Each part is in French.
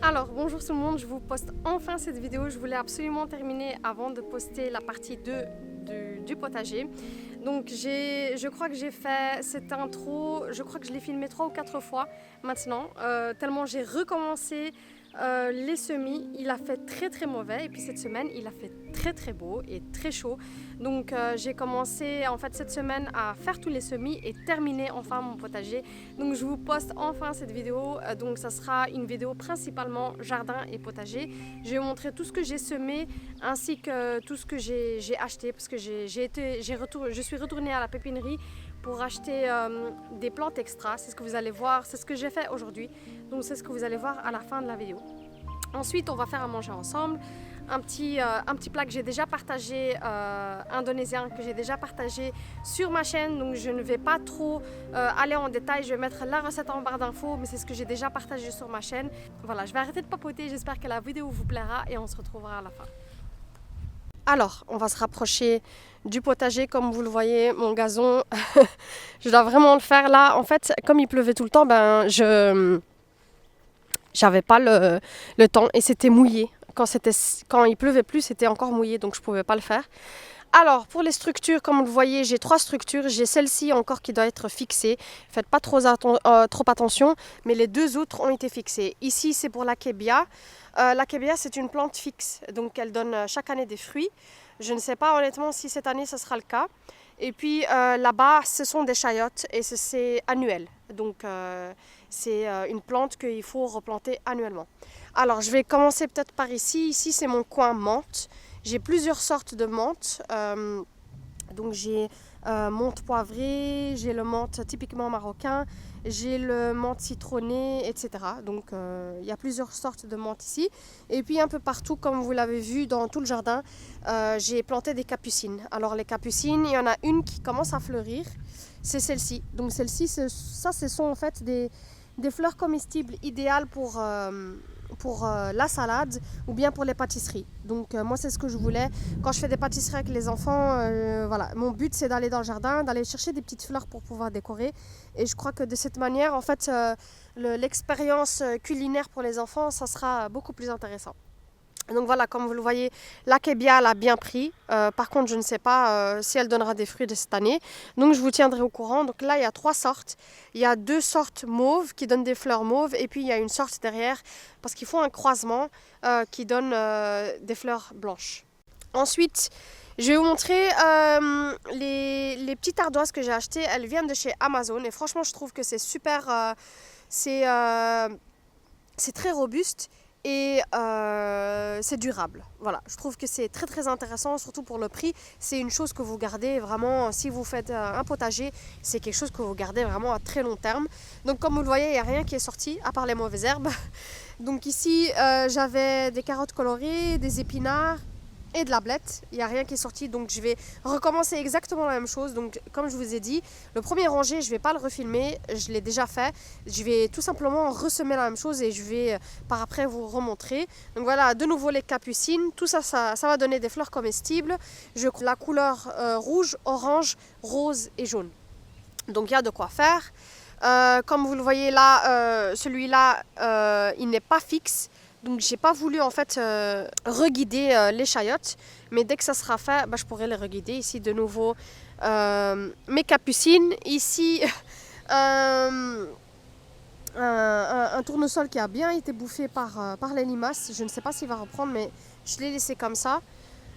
Alors, bonjour tout le monde, je vous poste enfin cette vidéo. Je voulais absolument terminer avant de poster la partie 2 du potager. Donc, je crois que j'ai fait cette intro, je crois que je l'ai filmé 3 ou 4 fois maintenant, tellement j'ai recommencé les semis. Il a fait très très mauvais et puis cette semaine, il a fait très très beau et très chaud. Donc, j'ai commencé en fait cette semaine à faire tous les semis et terminer enfin mon potager. Donc, je vous poste enfin cette vidéo. Donc, ça sera une vidéo principalement jardin et potager. Je vais vous montrer tout ce que j'ai semé ainsi que tout ce que j'ai acheté parce que je suis retournée à la pépinerie pour acheter des plantes extra. C'est ce que vous allez voir, c'est ce que j'ai fait aujourd'hui. Donc c'est ce que vous allez voir à la fin de la vidéo. Ensuite, on va faire à manger ensemble. Un petit plat que j'ai déjà partagé, indonésien, que j'ai déjà partagé sur ma chaîne. Donc je ne vais pas trop aller en détail. Je vais mettre la recette en barre d'infos, mais c'est ce que j'ai déjà partagé sur ma chaîne. Voilà, je vais arrêter de papoter. J'espère que la vidéo vous plaira et on se retrouvera à la fin. Alors, on va se rapprocher du potager. Comme vous le voyez, mon gazon, je dois vraiment le faire là. En fait, comme il pleuvait tout le temps, j'avais pas le temps et c'était mouillé. Quand il pleuvait plus, c'était encore mouillé, donc je pouvais pas le faire. Alors, pour les structures, comme vous le voyez, j'ai 3 structures. J'ai celle-ci encore qui doit être fixée. Faites pas trop attention, mais les 2 autres ont été fixées. Ici, c'est pour l'akebia. L'akebia, c'est une plante fixe, donc elle donne chaque année des fruits. Je ne sais pas honnêtement si cette année, ce sera le cas. Et puis là-bas, ce sont des chayotes et c'est annuel. Donc, c'est une plante qu'il faut replanter annuellement. Alors, je vais commencer peut-être par ici. Ici, c'est mon coin menthe. J'ai plusieurs sortes de menthe. Donc j'ai menthe poivrée, j'ai le menthe typiquement marocain, j'ai le menthe citronné, etc. Donc il y a plusieurs sortes de menthe ici. Et puis un peu partout, comme vous l'avez vu dans tout le jardin, j'ai planté des capucines. Alors les capucines, il y en a une qui commence à fleurir, c'est celle-ci. Donc celle-ci, ce sont en fait des fleurs comestibles idéales pour la salade ou bien pour les pâtisseries. Donc moi c'est ce que je voulais quand je fais des pâtisseries avec les enfants. Voilà, mon but c'est d'aller dans le jardin, d'aller chercher des petites fleurs pour pouvoir décorer. Et je crois que de cette manière, en fait, l'expérience culinaire pour les enfants, ça sera beaucoup plus intéressant. Donc voilà, comme vous le voyez, l'akebia elle a bien pris. Par contre, je ne sais pas si elle donnera des fruits de cette année. Donc je vous tiendrai au courant. Donc là, il y a 3 sortes. Il y a 2 sortes mauves qui donnent des fleurs mauves. Et puis il y a une sorte derrière parce qu'ils font un croisement qui donne des fleurs blanches. Ensuite, je vais vous montrer les petites ardoises que j'ai achetées. Elles viennent de chez Amazon. Et franchement, je trouve que c'est super... c'est très robuste. Et c'est durable. Voilà, je trouve que c'est très très intéressant, surtout pour le prix. C'est une chose que vous gardez vraiment, si vous faites un potager, c'est quelque chose que vous gardez vraiment à très long terme. Donc comme vous le voyez, il n'y a rien qui est sorti, à part les mauvaises herbes. Donc ici, j'avais des carottes colorées, des épinards et de la blette. Il n'y a rien qui est sorti, donc je vais recommencer exactement la même chose. Donc comme je vous ai dit, le premier rangé, je ne vais pas le refilmer, je l'ai déjà fait. Je vais tout simplement ressemer la même chose et je vais par après vous remontrer. Donc voilà, de nouveau les capucines, tout ça, ça va donner des fleurs comestibles. La couleur rouge, orange, rose et jaune. Donc il y a de quoi faire. Comme vous le voyez là, celui-là, il n'est pas fixe. Donc j'ai pas voulu en fait reguider les chayotes, mais dès que ça sera fait, je pourrai les reguider. Ici de nouveau mes capucines. Ici un tournesol qui a bien été bouffé par les limaces. Je ne sais pas s'il va reprendre, mais je l'ai laissé comme ça.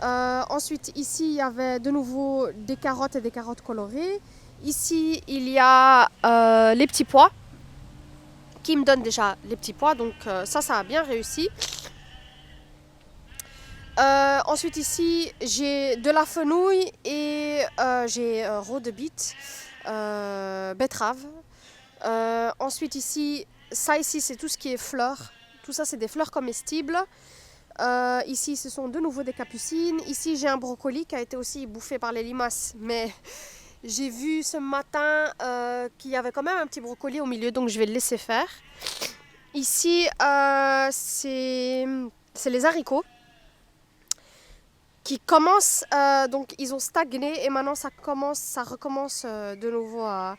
Ensuite ici il y avait de nouveau des carottes et des carottes colorées. Ici il y a les petits pois qui me donne déjà les petits pois, donc ça a bien réussi. Ensuite ici j'ai de la fenouil et j'ai roe de beet, betterave. Ensuite ici, ça ici c'est tout ce qui est fleurs, tout ça c'est des fleurs comestibles. Ici ce sont de nouveau des capucines. Ici j'ai un brocoli qui a été aussi bouffé par les limaces, mais j'ai vu ce matin qu'il y avait quand même un petit brocoli au milieu, donc je vais le laisser faire. Ici, c'est les haricots qui commencent, donc ils ont stagné et maintenant ça recommence de nouveau à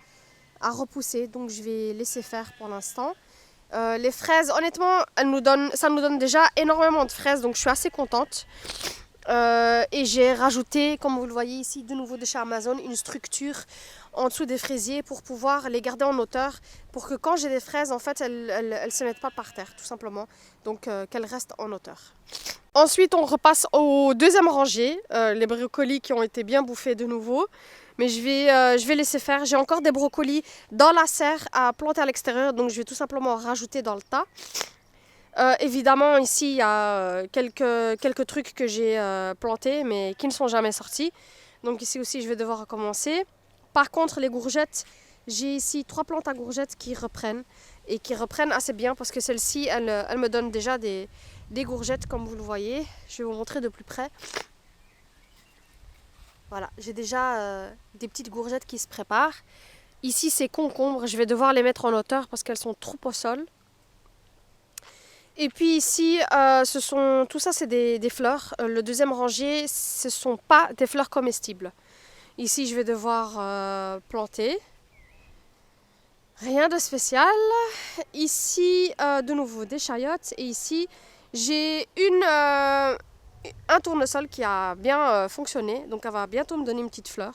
repousser. Donc je vais laisser faire pour l'instant. Les fraises, honnêtement, ça nous donne déjà énormément de fraises, donc je suis assez contente. Et j'ai rajouté, comme vous le voyez ici, de nouveau de chez Amazon, une structure en dessous des fraisiers pour pouvoir les garder en hauteur, pour que quand j'ai des fraises, en fait, elles se mettent pas par terre, tout simplement. Donc qu'elles restent en hauteur. Ensuite, on repasse au deuxième rangée, les brocolis qui ont été bien bouffés de nouveau. Mais je vais laisser faire. J'ai encore des brocolis dans la serre à planter à l'extérieur, donc je vais tout simplement rajouter dans le tas. Évidemment, ici, il y a quelques trucs que j'ai plantés, mais qui ne sont jamais sortis. Donc ici aussi, je vais devoir recommencer. Par contre, les courgettes, j'ai ici 3 plantes à courgettes qui reprennent. Et qui reprennent assez bien parce que celle-ci, elle me donne déjà des courgettes, comme vous le voyez. Je vais vous montrer de plus près. Voilà, j'ai déjà des petites courgettes qui se préparent. Ici, c'est concombres. Je vais devoir les mettre en hauteur parce qu'elles sont trop au sol. Et puis ici, tout ça, c'est des fleurs. Le deuxième rangée, ce ne sont pas des fleurs comestibles. Ici, je vais devoir planter. Rien de spécial. Ici, de nouveau, des chayotes. Et ici, j'ai un tournesol qui a bien fonctionné, donc elle va bientôt me donner une petite fleur.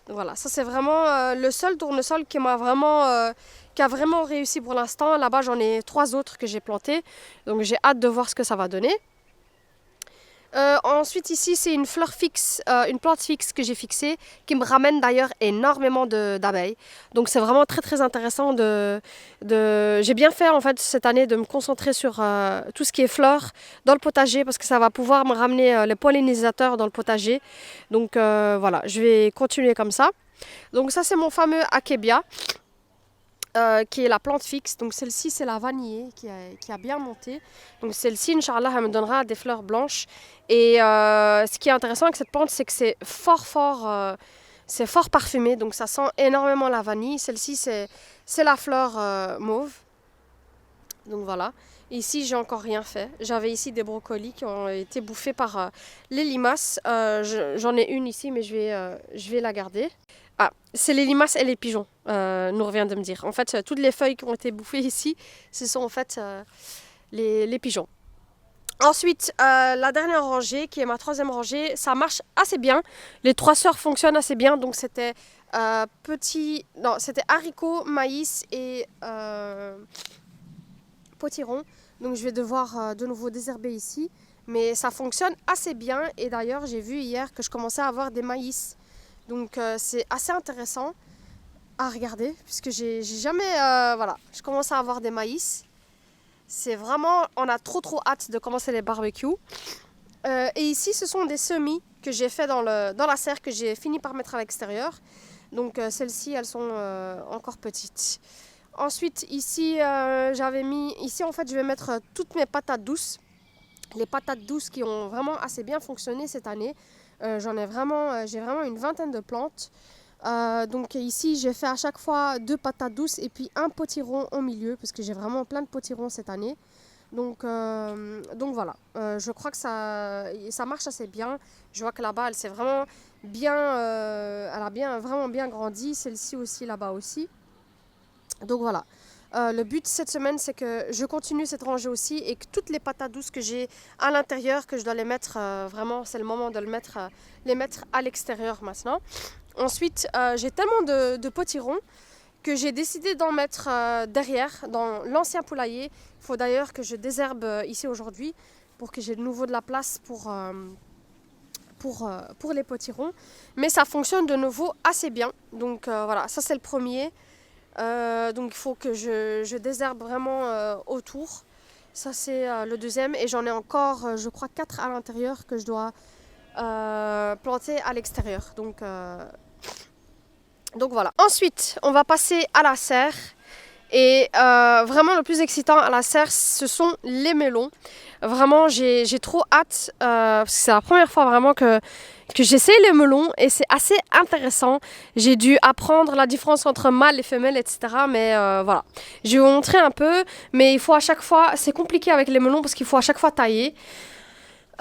Donc voilà, ça c'est vraiment le seul tournesol qui a vraiment réussi pour l'instant. Là-bas j'en ai 3 autres que j'ai plantés, donc j'ai hâte de voir ce que ça va donner. Ensuite ici c'est une fleur fixe, une plante fixe que j'ai fixée, qui me ramène d'ailleurs énormément d'abeilles. Donc c'est vraiment très très intéressant j'ai bien fait en fait cette année de me concentrer sur tout ce qui est fleurs dans le potager, parce que ça va pouvoir me ramener les pollinisateurs dans le potager. Donc voilà, je vais continuer comme ça. Donc ça c'est mon fameux akebia. Qui est la plante fixe. Donc celle-ci c'est la vanillée qui a bien monté. Donc celle-ci, Inch'Allah, elle me donnera des fleurs blanches. Et ce qui est intéressant avec cette plante, c'est que c'est fort parfumé. Donc ça sent énormément la vanille. Celle-ci c'est la fleur mauve. Donc voilà. Ici j'ai encore rien fait. J'avais ici des brocolis qui ont été bouffés par les limaces. J'en ai une ici, mais je vais la garder. Ah, c'est les limaces et les pigeons, nous revient de me dire. En fait, toutes les feuilles qui ont été bouffées ici, ce sont en fait les pigeons. Ensuite, la dernière rangée, qui est ma 3e rangée, ça marche assez bien. Les 3 sœurs fonctionnent assez bien. Donc c'était c'était haricots, maïs et potiron. Donc je vais devoir de nouveau désherber ici. Mais ça fonctionne assez bien. Et d'ailleurs, j'ai vu hier que je commençais à avoir des maïs. Donc c'est assez intéressant à regarder, puisque j'ai jamais... voilà, je commence à avoir des maïs. C'est vraiment... On a trop hâte de commencer les barbecues. Et ici, ce sont des semis que j'ai fait dans la serre, que j'ai fini par mettre à l'extérieur. Donc celles-ci, elles sont encore petites. Ensuite, ici, Ici, en fait, je vais mettre toutes mes patates douces. Les patates douces qui ont vraiment assez bien fonctionné cette année. J'ai vraiment une vingtaine de plantes. Donc ici, j'ai fait à chaque fois 2 patates douces et puis un potiron au milieu, parce que j'ai vraiment plein de potirons cette année. Donc voilà, je crois que ça marche assez bien. Je vois que là-bas, elle s'est vraiment bien, elle a vraiment bien grandi. Celle-ci aussi, là-bas aussi. Donc voilà. Le but cette semaine, c'est que je continue cette rangée aussi et que toutes les patates douces que j'ai à l'intérieur, que je dois les mettre, vraiment, c'est le moment de les mettre à l'extérieur maintenant. Ensuite, j'ai tellement de potirons que j'ai décidé d'en mettre derrière, dans l'ancien poulailler. Il faut d'ailleurs que je désherbe ici aujourd'hui pour que j'ai de nouveau de la place pour les potirons. Mais ça fonctionne de nouveau assez bien. Donc voilà, ça c'est le premier. Donc il faut que je désherbe vraiment autour. Ça c'est le deuxième. Et j'en ai encore, je crois, 4 à l'intérieur que je dois planter à l'extérieur. Donc voilà. Ensuite, on va passer à la serre. Et vraiment le plus excitant à la serre, ce sont les melons. Vraiment, j'ai trop hâte, parce que c'est la première fois vraiment que j'essaie les melons et c'est assez intéressant. J'ai dû apprendre la différence entre mâle et femelle, etc. Mais voilà, je vais vous montrer un peu. Mais il faut à chaque fois, c'est compliqué avec les melons parce qu'il faut à chaque fois tailler.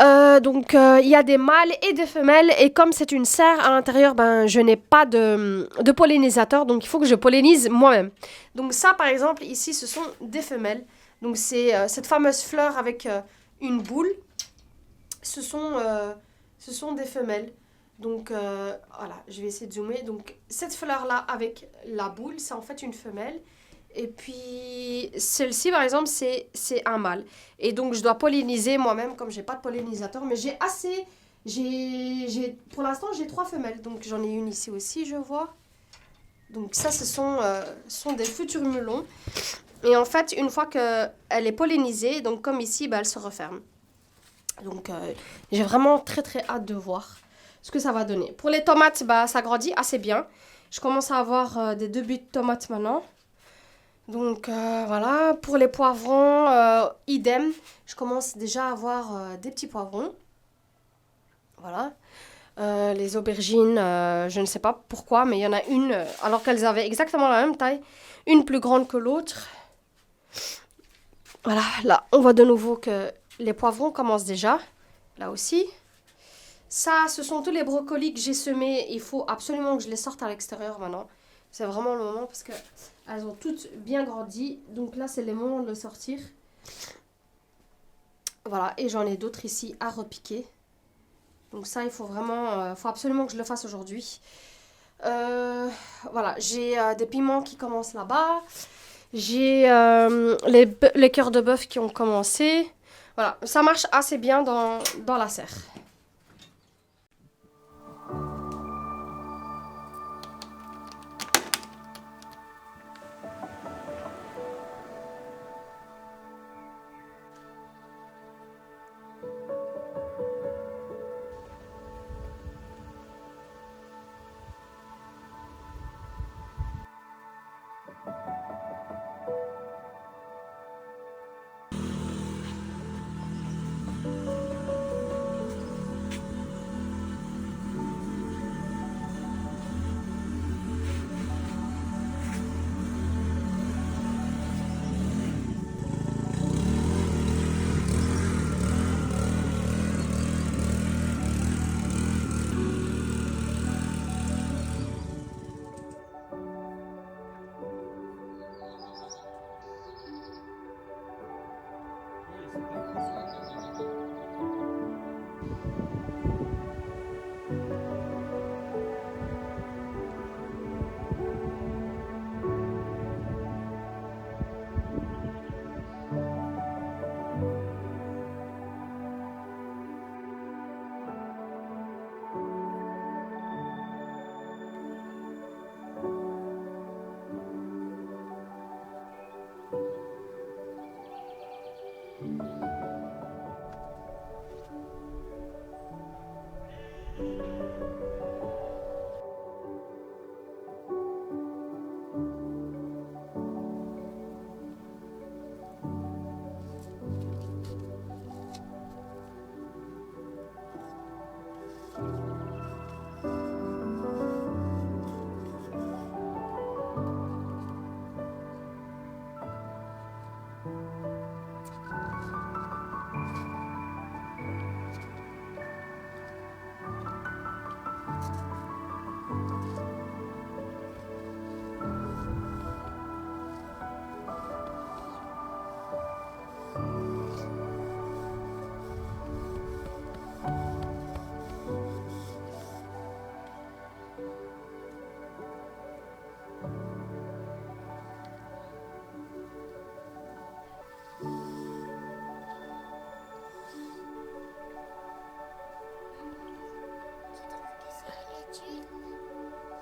Il y a des mâles et des femelles. Et comme c'est une serre à l'intérieur, ben, je n'ai pas de pollinisateur. Donc, il faut que je pollinise moi-même. Donc, ça, par exemple, ici, ce sont des femelles. Donc, c'est cette fameuse fleur avec une boule. Ce sont des femelles. Donc, voilà, je vais essayer de zoomer. Donc, cette fleur-là avec la boule, c'est en fait une femelle. Et puis, celle-ci, par exemple, c'est un mâle. Et donc, je dois polliniser moi-même, comme j'ai pas de pollinisateur. Mais j'ai assez... pour l'instant, j'ai 3 femelles. Donc, j'en ai une ici aussi, je vois. Donc, ça, sont des futurs melons. Et en fait, une fois qu'elle est pollinisée, donc comme ici, bah, elle se referme. Donc, j'ai vraiment très, très hâte de voir ce que ça va donner. Pour les tomates, bah, ça grandit assez bien. Je commence à avoir des débuts de tomates maintenant. Donc voilà, pour les poivrons, idem. Je commence déjà à avoir des petits poivrons. Voilà. Les aubergines, je ne sais pas pourquoi, mais il y en a une, alors qu'elles avaient exactement la même taille, une plus grande que l'autre. Voilà, là, on voit de nouveau que les poivrons commencent déjà, là aussi. Ça, ce sont tous les brocolis que j'ai semés. Il faut absolument que je les sorte à l'extérieur maintenant. C'est vraiment le moment parce qu'elles ont toutes bien grandi. Donc là, c'est le moment de le sortir. Voilà, et j'en ai d'autres ici à repiquer. Donc ça, il faut vraiment, faut absolument que je le fasse aujourd'hui. Voilà, j'ai des piments qui commencent là-bas. J'ai les cœurs de bœuf qui ont commencé. Voilà, ça marche assez bien dans la serre.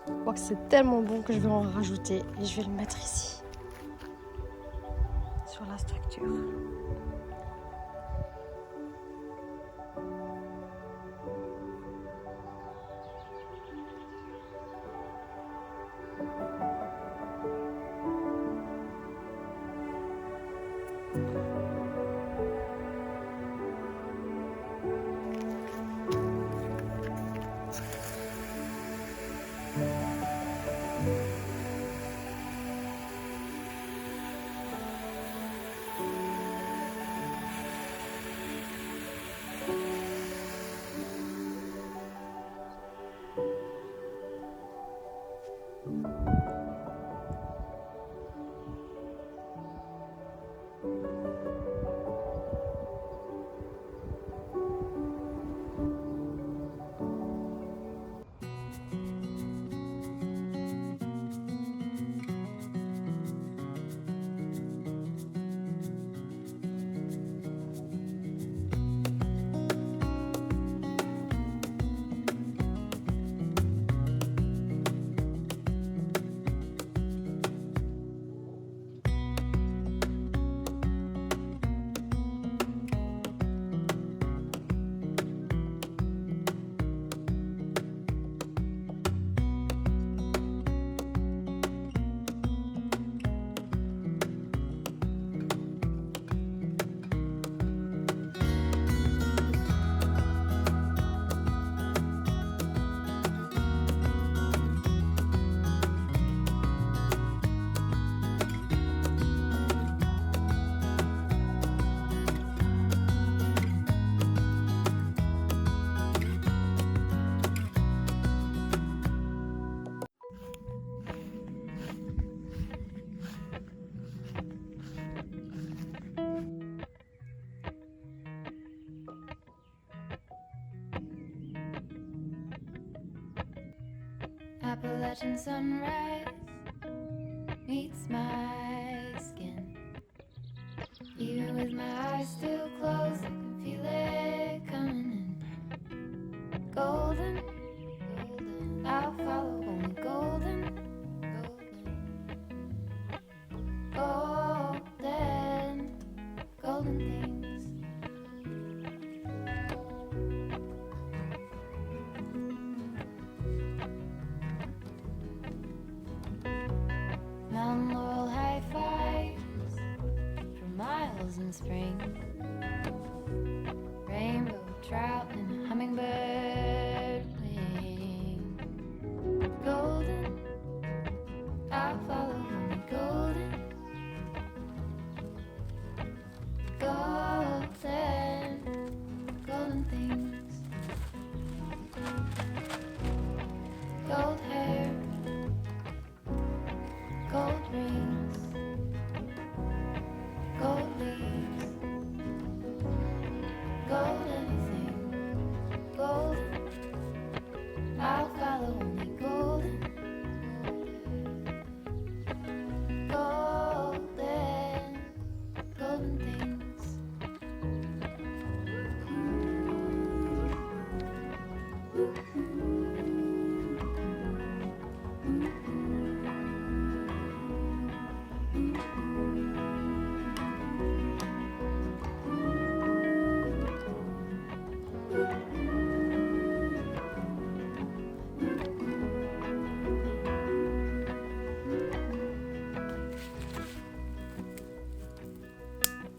Je crois que c'est tellement bon que je vais en rajouter et je vais le mettre ici, sur la structure. Appalachian sunrise meets my skin. Even with my eyes still closed, I can feel it coming in. Golden, golden, I'll follow only golden, golden, golden, golden things. Mountain laurel high fives for miles in spring. Rainbow trout and hummingbird wing. Golden, I'll follow only golden, golden, golden things. Gold hair, gold rings, gold leaves, gold anything, golden, I'll follow only golden, golden, golden things.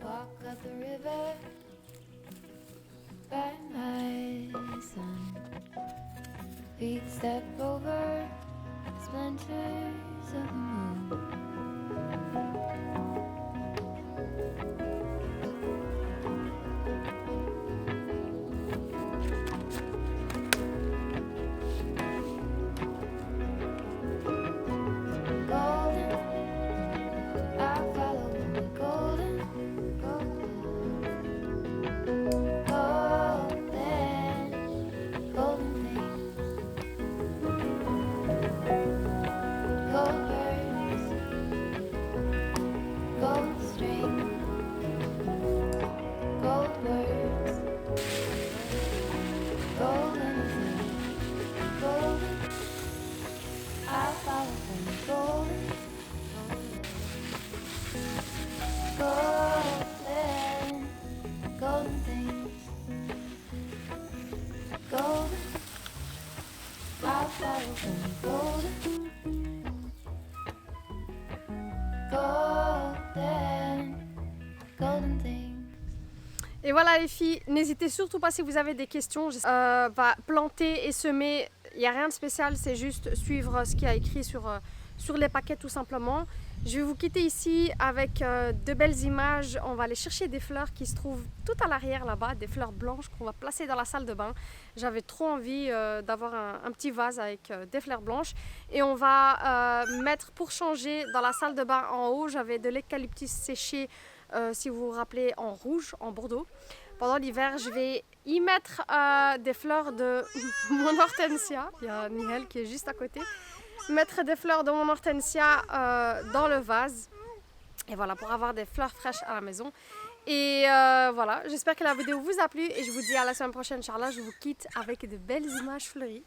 Walk up the river by my son. Feet step over splinters of the moon. Golden, I'll follow only golden, golden, golden, golden things. Gold birds, gold string, gold words, gold anything, golden, I'll follow only golden, golden, golden things, golden, I'll follow only golden, golden, golden things. Et voilà les filles, n'hésitez surtout pas si vous avez des questions. Planter et semer, il n'y a rien de spécial, c'est juste suivre ce qu'il y a écrit sur les paquets tout simplement. Je vais vous quitter ici avec de belles images. On va aller chercher des fleurs qui se trouvent tout à l'arrière là-bas, des fleurs blanches qu'on va placer dans la salle de bain. J'avais trop envie d'avoir un petit vase avec des fleurs blanches. Et on va mettre pour changer dans la salle de bain en haut, j'avais de l'eucalyptus séché, si vous vous rappelez, en rouge, en bordeaux. Pendant l'hiver, je vais y mettre des fleurs de mon hortensia. Il y a Nihel qui est juste à côté. Mettre des fleurs de mon hortensia dans le vase. Et voilà, pour avoir des fleurs fraîches à la maison. Et voilà, j'espère que la vidéo vous a plu. Et je vous dis à la semaine prochaine, Inch'Allah. Je vous quitte avec de belles images fleuries.